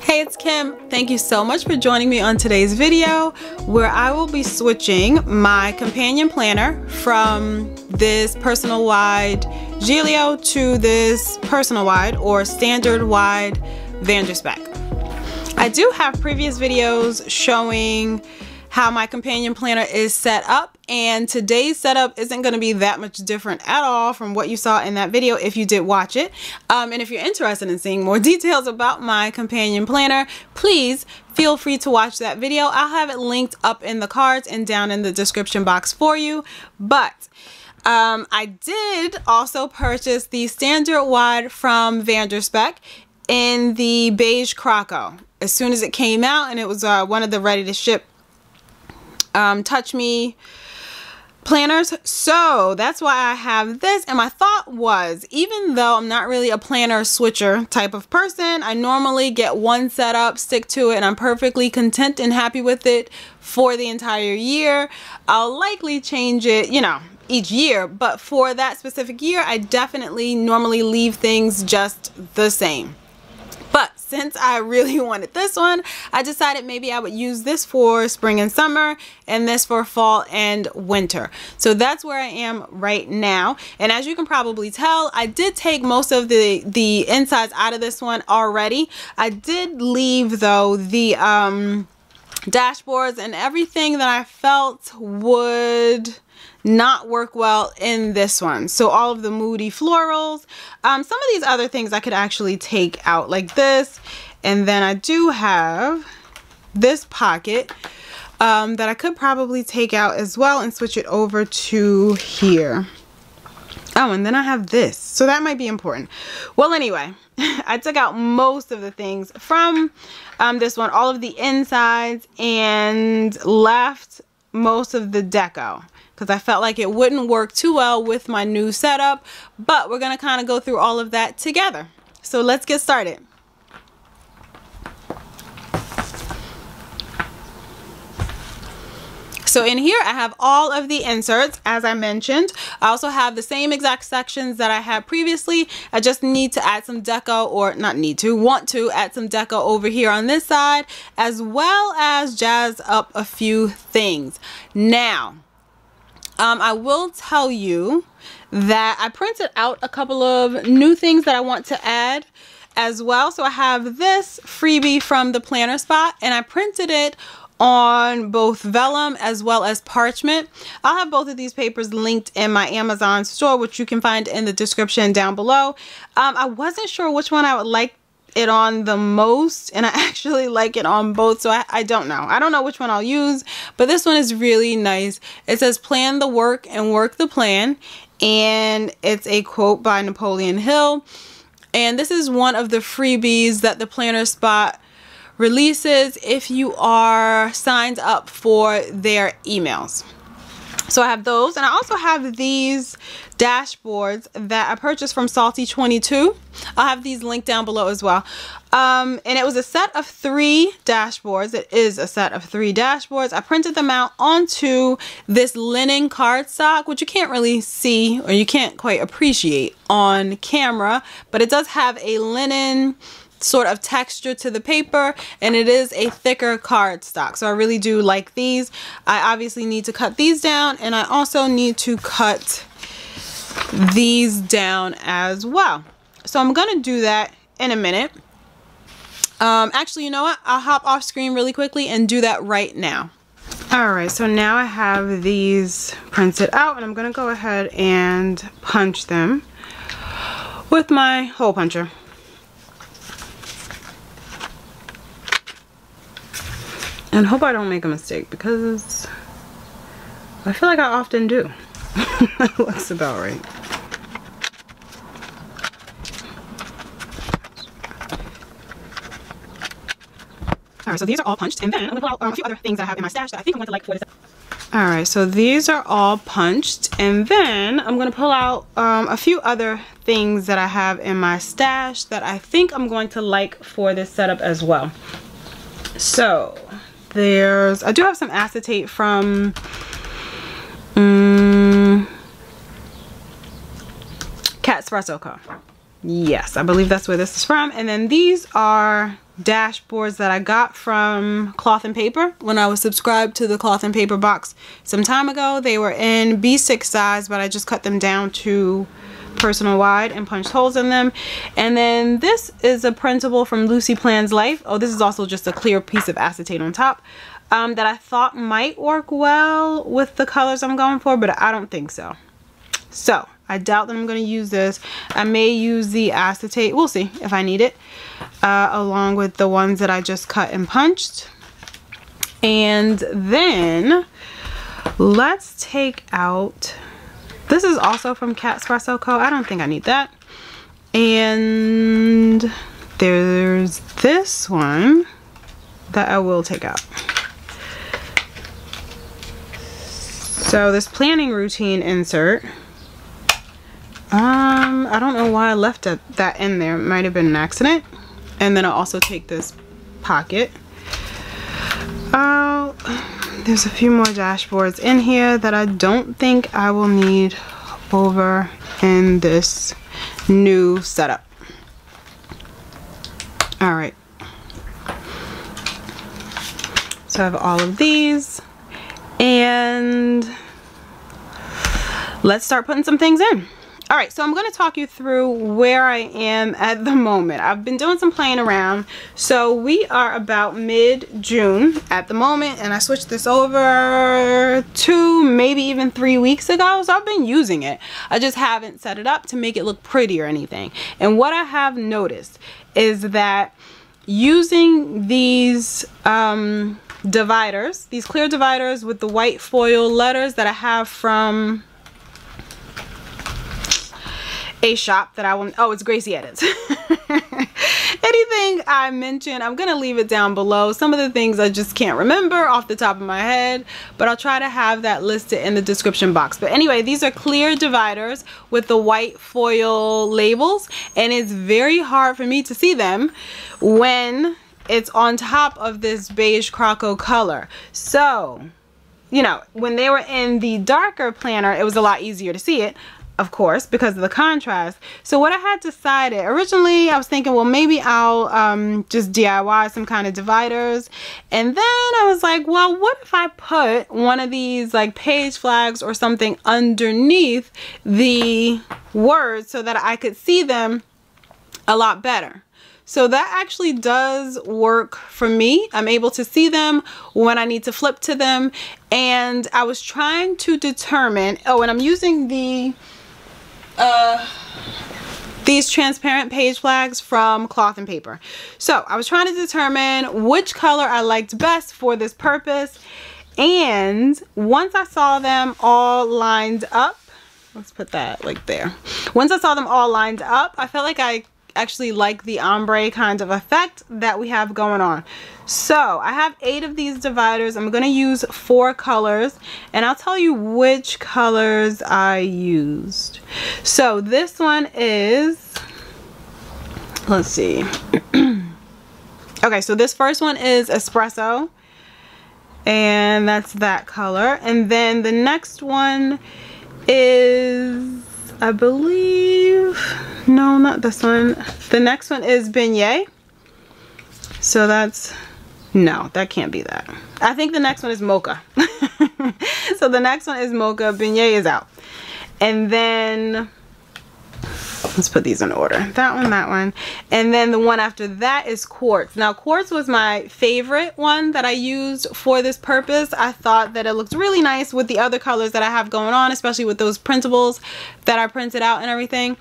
Hey, it's Kim. Thank you so much for joining me on today's video where I will be switching my companion planner from this personal wide Giglio to this personal wide or standard wide Vanderspec. I do have previous videos showing how my companion planner is set up, and today's setup isn't going to be that much different at all from what you saw in that video if you did watch it. And if you're interested in seeing more details about my companion planner, please feel free to watch that video. I'll have it linked up in the cards and down in the description box for you. But I did also purchase the standard wide from Vanderspec in the beige Croco as soon as it came out, and it was one of the ready to ship Touch Me planners. So that's why I have this. And my thought was, even though I'm not really a planner switcher type of person, I normally get one setup, stick to it, and I'm perfectly content and happy with it for the entire year. I'll likely change it, you know, each year, but for that specific year, I definitely normally leave things just the same. But since I really wanted this one, I decided maybe I would use this for spring and summer and this for fall and winter. So that's where I am right now. And as you can probably tell, I did take most of the insides out of this one already. I did leave though the dashboards and everything that I felt would not work well in this one. So all of the moody florals, some of these other things I could actually take out like this. And then I do have this pocket that I could probably take out as well and switch it over to here. Oh, and then I have this, so that might be important. Well, anyway, I took out most of the things from this one, all of the insides, and left most of the deco, because I felt like it wouldn't work too well with my new setup, but we're going to kind of go through all of that together. So let's get started. So in here I have all of the inserts, as I mentioned. I also have the same exact sections that I had previously. I just need to add some deco, or not need to, want to add some deco over here on this side, as well as jazz up a few things. Now, I will tell you that I printed out a couple of new things that I want to add as well. So I have this freebie from the planner spot, and I printed it on both vellum as well as parchment. I'll have both of these papers linked in my Amazon store, which you can find in the description down below. I wasn't sure which one I would like it on the most, and I actually like it on both, so I don't know. I don't know which one I'll use, but this one is really nice. It says plan the work and work the plan, and it's a quote by Napoleon Hill. And this is one of the freebies that the planner spot releases if you are signed up for their emails. So I have those, and I also have these dashboards that I purchased from Salty 22. I'll have these linked down below as well. And it was a set of 3 dashboards. It is a set of 3 dashboards. I printed them out onto this linen cardstock, which you can't really see, or you can't quite appreciate on camera, but it does have a linen sort of texture to the paper, and it is a thicker cardstock, so I really do like these. I obviously need to cut these down, and I also need to cut these down as well. So I'm gonna do that in a minute. Actually, you know what? I'll hop off screen really quickly and do that right now. Alright, so now I have these printed out, and I'm gonna go ahead and punch them with my hole puncher. And hope I don't make a mistake, because I feel like I often do. That looks about right. Alright, so these are all punched, and then I'm going to pull out a few other things that I have in my stash that I think I'm going to like for this. Alright, so these are all punched, and then I'm going to pull out a few other things that I have in my stash that I think I'm going to like for this setup as well. So I do have some acetate from Cat Espresso Co. Yes, I believe that's where this is from. And then these are dashboards that I got from Cloth and Paper when I was subscribed to the Cloth and Paper box some time ago. They were in B6 size, but I just cut them down to personal wide and punched holes in them. And then this is a printable from Lucy Plans Life. Oh, this is also just a clear piece of acetate on top that I thought might work well with the colors I'm going for, but I don't think so. So I doubt that I'm going to use this. I may use the acetate, we'll see if I need it, along with the ones that I just cut and punched. And then let's take out, this is also from Cat Espresso Co. I don't think I need that. And there's this one that I will take out. So this planning routine insert, I don't know why I left that in there. It might have been an accident. And then I'll also take this pocket. There's a few more dashboards in here that I don't think I will need over in this new setup. All right. So I have all of these, and let's start putting some things in. All right, so I'm going to talk you through where I am at the moment. I've been doing some playing around. So we are about mid-June at the moment, and I switched this over 2, maybe even 3 weeks ago. So I've been using it. I just haven't set it up to make it look pretty or anything. And what I have noticed is that using these dividers, these clear dividers with the white foil letters that I have from a shop that I will, oh, it's Gracie Edits. Anything I mention, I'm gonna leave it down below. Some of the things I just can't remember off the top of my head, but I'll try to have that listed in the description box. But anyway, these are clear dividers with the white foil labels, and it's very hard for me to see them when it's on top of this beige Croco color. So, you know, when they were in the darker planner, it was a lot easier to see it, of course, because of the contrast. So what I had decided, originally I was thinking, well, maybe I'll just DIY some kind of dividers. And then I was like, well, what if I put one of these like page flags or something underneath the words so that I could see them a lot better. So that actually does work for me. I'm able to see them when I need to flip to them. And I was trying to determine, oh, and I'm using these transparent page flags from Cloth and Paper. So I was trying to determine which color I liked best for this purpose. And once I saw them all lined up, let's put that like there. Once I saw them all lined up, I felt like I actually like the ombre kind of effect that we have going on. So I have 8 of these dividers. I'm going to use 4 colors, and I'll tell you which colors I used. So this one is, let's see. Okay, so this first one is espresso, and that's that color. And then the next one is, I believe, no, not this one. The next one is beignet. So that's, no, that can't be that. I think the next one is mocha. So the next one is mocha. Beignet is out. And then let's put these in order. That one. And then the one after that is quartz. Now quartz was my favorite one that I used for this purpose. I thought that it looked really nice with the other colors that I have going on, especially with those printables that I printed out and everything.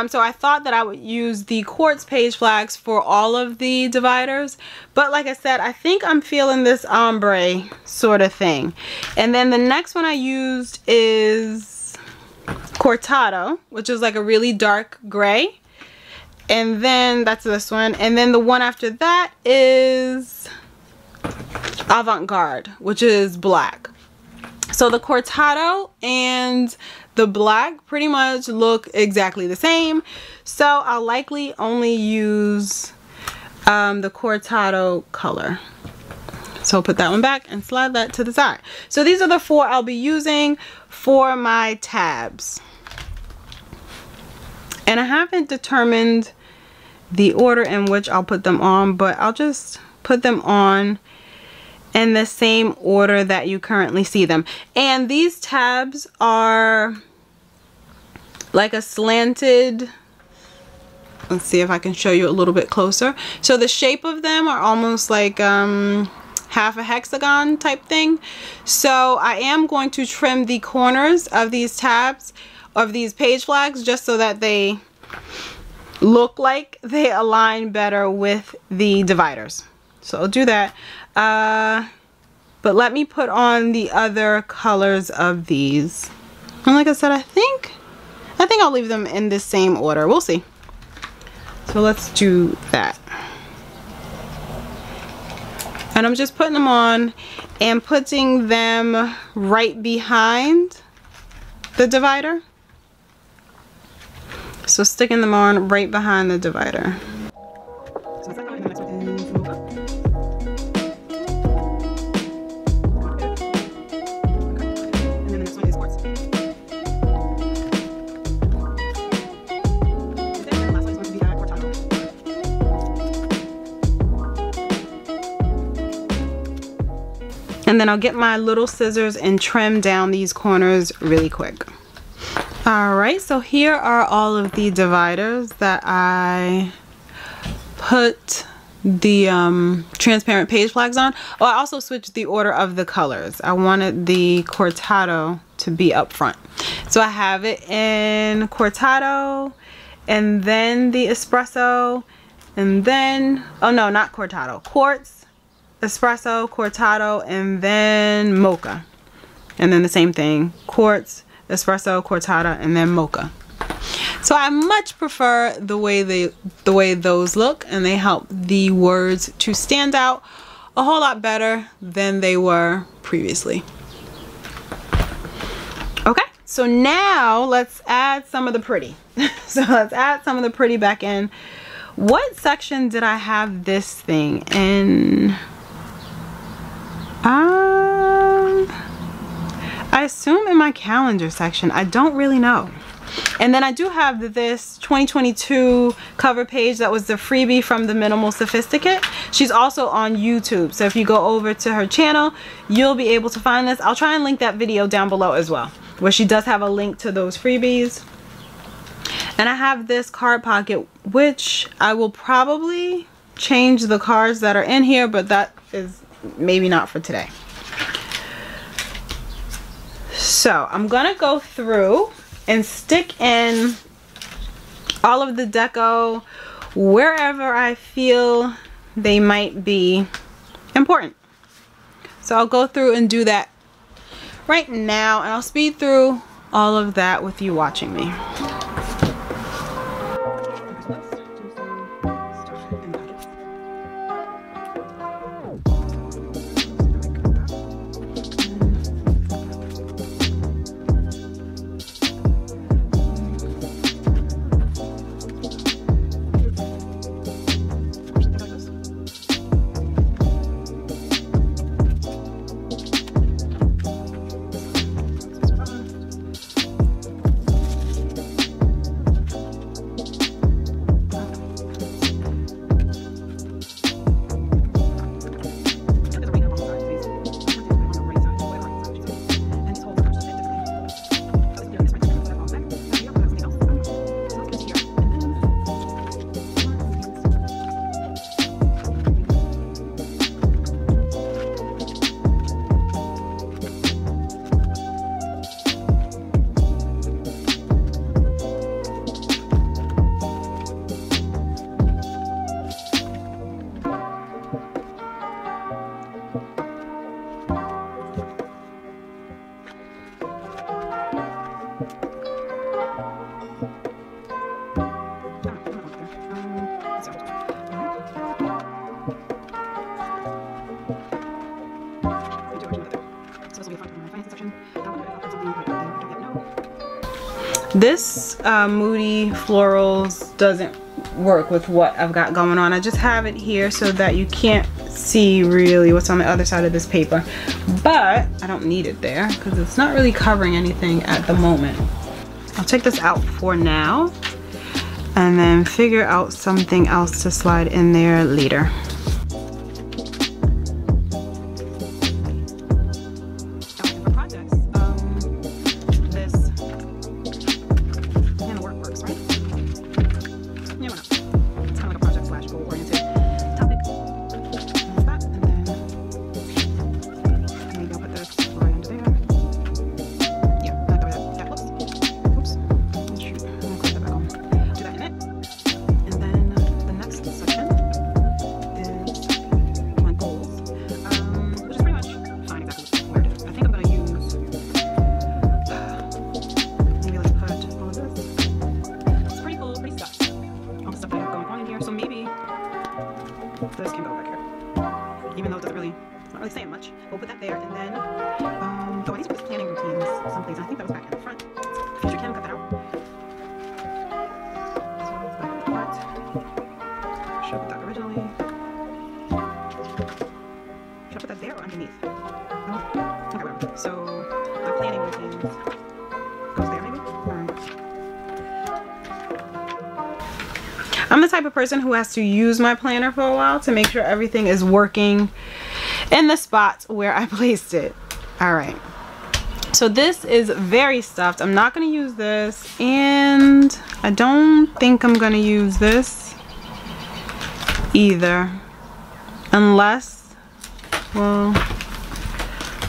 So I thought that I would use the quartz page flags for all of the dividers. But like I said, I think I'm feeling this ombre sort of thing. And then the next one I used is cortado, which is like a really dark gray. And then that's this one. And then the one after that is avant-garde, which is black. So the cortado and the black pretty much look exactly the same. So I'll likely only use the cortado color. So I'll put that one back and slide that to the side. So these are the 4 I'll be using for my tabs. And I haven't determined the order in which I'll put them on, but I'll just put them on in the same order that you currently see them. And these tabs are like a slanted, let's see if I can show you a little bit closer. So the shape of them are almost like half a hexagon type thing. So I am going to trim the corners of these tabs, of these page flags, just so that they look like they align better with the dividers. So I'll do that. But let me put on the other colors of these. And like I said, I think I'll leave them in the same order. We'll see. So let's do that. And I'm just putting them on and putting them right behind the divider. So sticking them on right behind the divider. And then I'll get my little scissors and trim down these corners really quick. Alright, so here are all of the dividers that I put the transparent page flags on. Oh, I also switched the order of the colors. I wanted the cortado to be up front. So I have it in cortado, and then the espresso, and then, oh no, not cortado, quartz, espresso, cortado, and then mocha. And then the same thing, quartz, espresso, cortado, and then mocha. So I much prefer the way those look, and they help the words to stand out a whole lot better than they were previously. Okay, so now let's add some of the pretty. So let's add some of the pretty back in. What section did I have this thing in? I assume in my calendar section. I don't really know. And then I do have this 2022 cover page that was the freebie from the Minimal Sophisticate. She's also on YouTube, so if you go over to her channel, you'll be able to find this. I'll try and link that video down below as well, where she does have a link to those freebies. And I have this card pocket, which I will probably change the cards that are in here, but that is maybe not for today. So I'm gonna go through and stick in all of the deco wherever I feel they might be important. So I'll go through and do that right now, and I'll speed through all of that with you watching me. This Moody Florals doesn't work with what I've got going on. I just have it here so that you can't see really what's on the other side of this paper, but I don't need it there because it's not really covering anything at the moment. I'll take this out for now. and then figure out something else to slide in there later. This can go back here, even though it's not really saying much. We'll put that there, and then oh, I need to put planning routines someplace. I think that was back in the front. Future Kim, cut that out. So it's back in the front. Should I put that originally? Should I put that there or underneath? No? Okay, whatever. So the planning routines goes there, maybe. I'm the type of person who has to use my planner for a while to make sure everything is working in the spots where I placed it. All right. So this is very stuffed. I'm not going to use this, and I don't think I'm going to use this either, unless, well,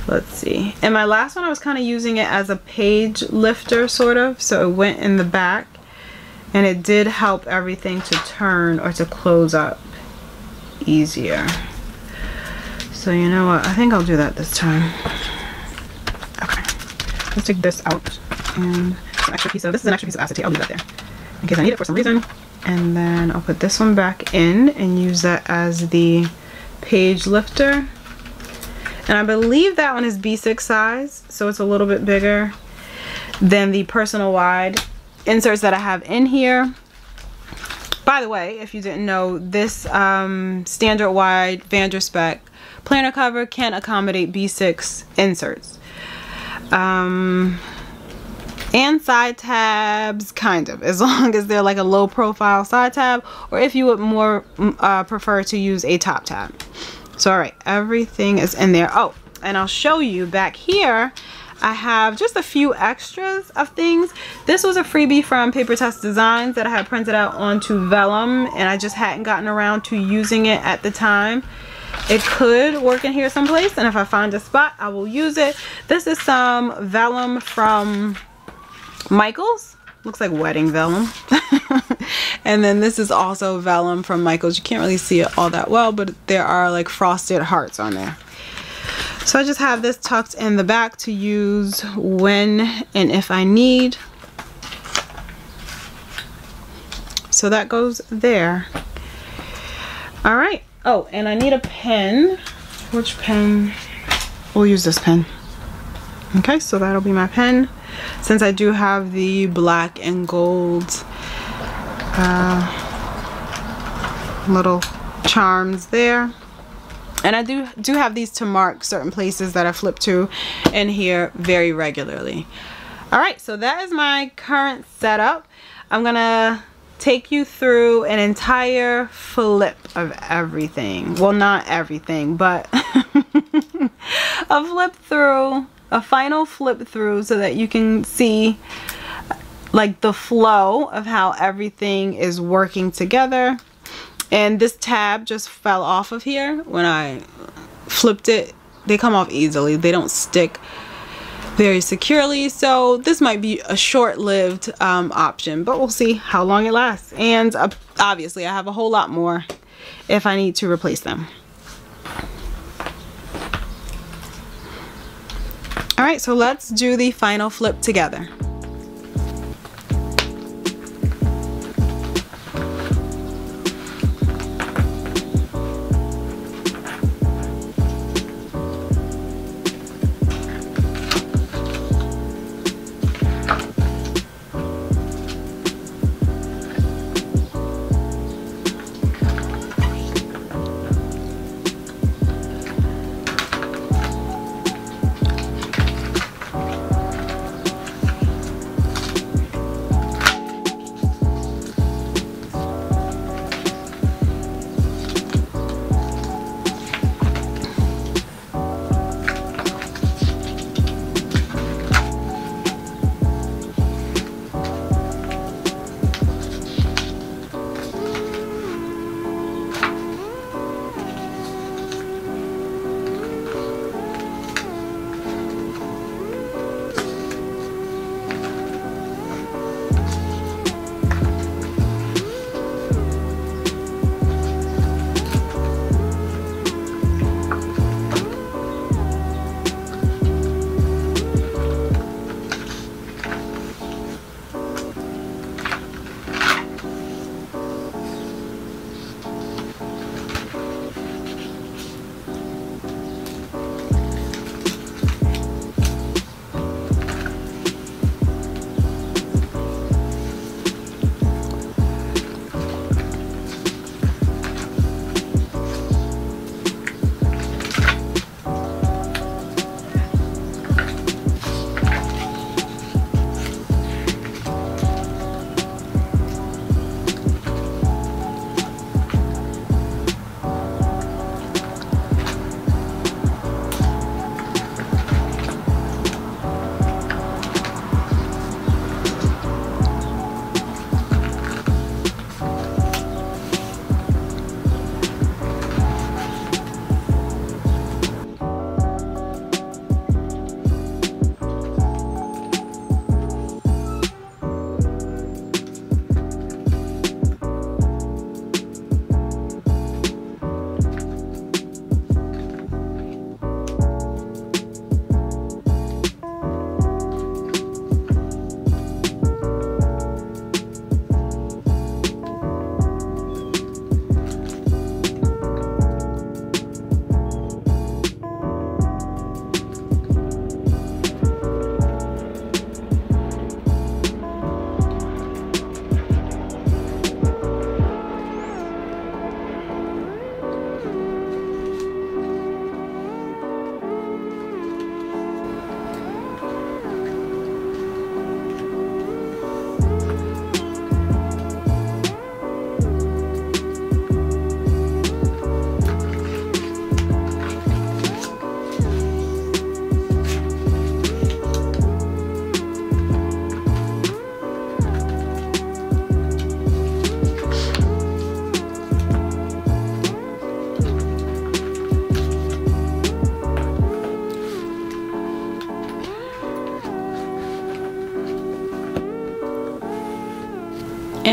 let's see. In my last one, I was kind of using it as a page lifter, sort of, so it went in the back. And it did help everything to turn or to close up easier. So you know what? I think I'll do that this time. Okay. Let's take this out. And some extra piece of, this is an extra piece of acetate. I'll leave that there in case I need it for some reason. And then I'll put this one back in and use that as the page lifter. And I believe that one is B6 size, so it's a little bit bigger than the personal wide inserts that I have in here. By the way, if you didn't know, this standard wide Vanderspec planner cover can accommodate B6 inserts. And side tabs, kind of, as long as they're like a low profile side tab, or if you would more prefer to use a top tab. So all right, everything is in there. Oh, and I'll show you back here, I have just a few extras of things. This was a freebie from Paper Test Designs that I had printed out onto vellum, and I just hadn't gotten around to using it at the time. It could work in here someplace, and if I find a spot, I will use it. This is some vellum from Michaels. Looks like wedding vellum. And then this is also vellum from Michaels. You can't really see it all that well, but there are like frosted hearts on there. So I just have this tucked in the back to use when and if I need. So that goes there. All right. Oh, and I need a pen. Which pen? We'll use this pen. Okay, so that'll be my pen. Since I do have the black and gold little charms there. And I do have these to mark certain places that I flip to in here very regularly. All right, so that is my current setup. I'm gonna take you through an entire flip of everything. Well, not everything, but a flip through, a final flip through, so that you can see like the flow of how everything is working together. And this tab just fell off of here when I flipped it. They come off easily. They don't stick very securely. So this might be a short-lived option, but we'll see how long it lasts. And obviously I have a whole lot more if I need to replace them. All right, so let's do the final flip together.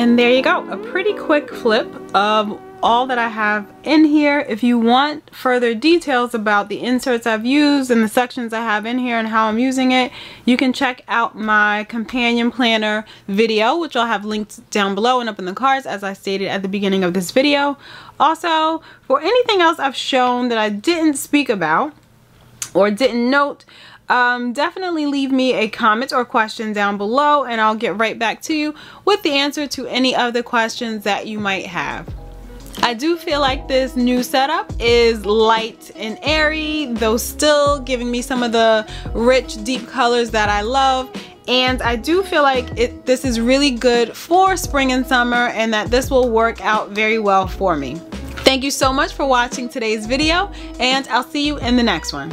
And there you go, a pretty quick flip of all that I have in here. If you want further details about the inserts I've used and the sections I have in here and how I'm using it, you can check out my companion planner video, which I'll have linked down below and up in the cards as I stated at the beginning of this video. Also, for anything else I've shown that I didn't speak about or didn't note, definitely leave me a comment or question down below and I'll get right back to you with the answer to any of the questions that you might have. I do feel like this new setup is light and airy, though still giving me some of the rich deep colors that I love, and I do feel like this is really good for spring and summer and that this will work out very well for me. Thank you so much for watching today's video and I'll see you in the next one.